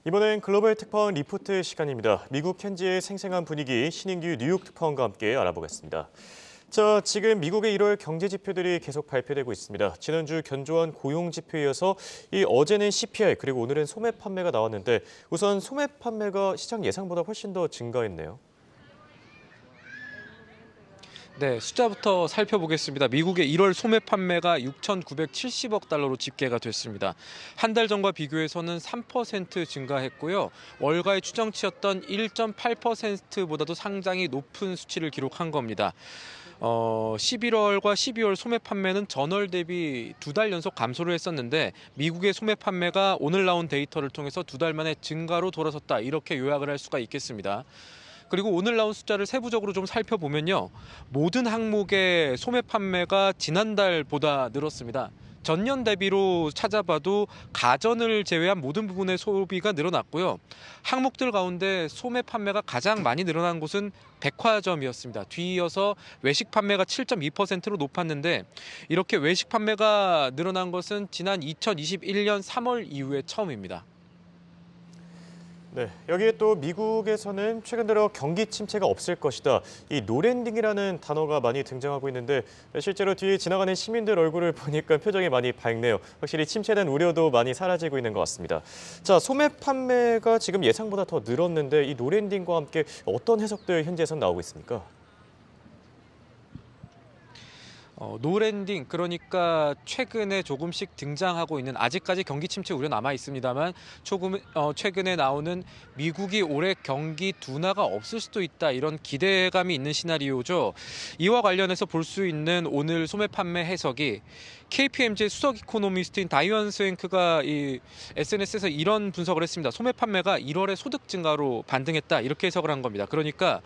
이번엔 글로벌 특파원 리포트 시간입니다. 미국 현지의 생생한 분위기 신인규 뉴욕 특파원과 함께 알아보겠습니다. 자, 지금 미국의 1월 경제 지표들이 계속 발표되고 있습니다. 지난주 견조한 고용 지표에 이어서 어제는 CPI 그리고 오늘은 소매 판매가 나왔는데 우선 소매 판매가 시장 예상보다 훨씬 더 증가했네요. 네, 숫자부터 살펴보겠습니다. 미국의 1월 소매 판매가 6,970억 달러로 집계가 됐습니다. 한 달 전과 비교해서는 3% 증가했고요. 월가의 추정치였던 1.8%보다도 상당히 높은 수치를 기록한 겁니다. 11월과 12월 소매 판매는 전월 대비 2달 연속 감소를 했었는데 미국의 소매 판매가 오늘 나온 데이터를 통해서 2달 만에 증가로 돌아섰다. 이렇게 요약을 할 수가 있겠습니다. 그리고 오늘 나온 숫자를 세부적으로 좀 살펴보면요. 모든 항목의 소매 판매가 지난달보다 늘었습니다. 전년 대비로 찾아봐도 가전을 제외한 모든 부분의 소비가 늘어났고요. 항목들 가운데 소매 판매가 가장 많이 늘어난 곳은 백화점이었습니다. 뒤이어서 외식 판매가 7.2%로 높았는데 이렇게 외식 판매가 늘어난 것은 지난 2021년 3월 이후에 처음입니다. 네, 여기에 또 미국에서는 최근 들어 경기 침체가 없을 것이다. 이 노랜딩이라는 단어가 많이 등장하고 있는데 실제로 뒤에 지나가는 시민들 얼굴을 보니까 표정이 많이 밝네요. 확실히 침체된 우려도 많이 사라지고 있는 것 같습니다. 자, 소매 판매가 지금 예상보다 더 늘었는데 이 노랜딩과 함께 어떤 해석들 현지에선 나오고 있습니까? 노랜딩, 그러니까 최근에 조금씩 등장하고 있는, 아직까지 경기 침체 우려 남아 있습니다만 최근에 나오는 미국이 올해 경기 둔화가 없을 수도 있다, 이런 기대감이 있는 시나리오죠. 이와 관련해서 볼 수 있는 오늘 소매 판매 해석이 KPMG 수석 이코노미스트인 다이언 스웬크가 이 SNS에서 이런 분석을 했습니다. 소매 판매가 1월에 소득 증가로 반등했다, 이렇게 해석을 한 겁니다. 그러니까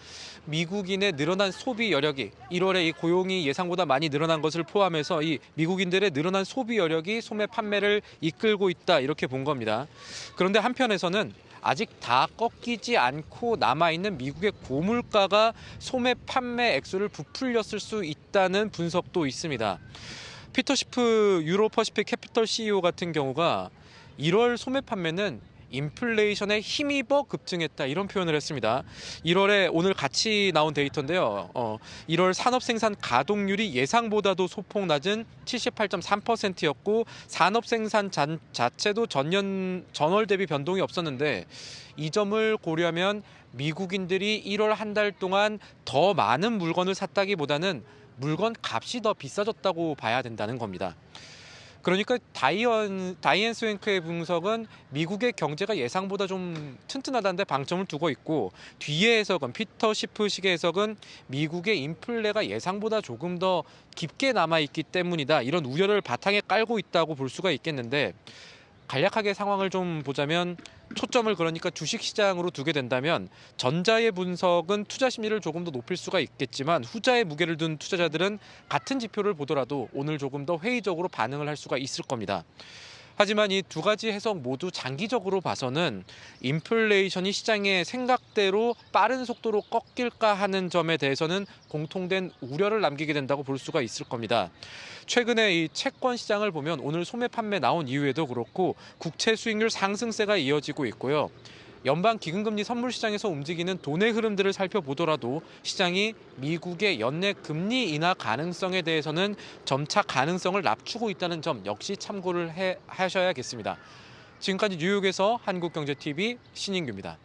미국인의 늘어난 소비 여력이 1월에 이 고용이 예상보다 많이 늘어난 것을 포함해서 이 미국인들의 늘어난 소비 여력이 소매 판매를 이끌고 있다, 이렇게 본 겁니다. 그런데 한편에서는 아직 다 꺾이지 않고 남아있는 미국의 고물가가 소매 판매 액수를 부풀렸을 수 있다는 분석도 있습니다. 피터 시프 유로 퍼시픽 캐피털 CEO 같은 경우가 1월 소매 판매는 인플레이션에 힘입어 급증했다, 이런 표현을 했습니다. 1월에 오늘 같이 나온 데이터인데요. 1월 산업 생산 가동률이 예상보다도 소폭 낮은 78.3%였고 산업 생산 자체도 전월 대비 변동이 없었는데 이 점을 고려하면 미국인들이 1월 한 달 동안 더 많은 물건을 샀다기보다는 물건 값이 더 비싸졌다고 봐야 된다는 겁니다. 그러니까 다이언 스웬크의 분석은 미국의 경제가 예상보다 좀 튼튼하다는데 방점을 두고 있고, 뒤에 해석은 피터 시프식의 해석은 미국의 인플레가 예상보다 조금 더 깊게 남아있기 때문이다, 이런 우려를 바탕에 깔고 있다고 볼 수가 있겠는데, 간략하게 상황을 좀 보자면 초점을 그러니까 주식시장으로 두게 된다면 전자의 분석은 투자 심리를 조금 더 높일 수가 있겠지만 후자의 무게를 둔 투자자들은 같은 지표를 보더라도 오늘 조금 더 회의적으로 반응을 할 수가 있을 겁니다. 하지만 이 두 가지 해석 모두 장기적으로 봐서는 인플레이션이 시장의 생각대로 빠른 속도로 꺾일까 하는 점에 대해서는 공통된 우려를 남기게 된다고 볼 수가 있을 겁니다. 최근에 이 채권 시장을 보면 오늘 소매 판매 나온 이후에도 그렇고 국채 수익률 상승세가 이어지고 있고요. 연방 기금금리 선물 시장에서 움직이는 돈의 흐름들을 살펴보더라도 시장이 미국의 연내 금리 인하 가능성에 대해서는 점차 가능성을 낮추고 있다는 점 역시 참고를 하셔야겠습니다. 지금까지 뉴욕에서 한국경제TV 신인규입니다.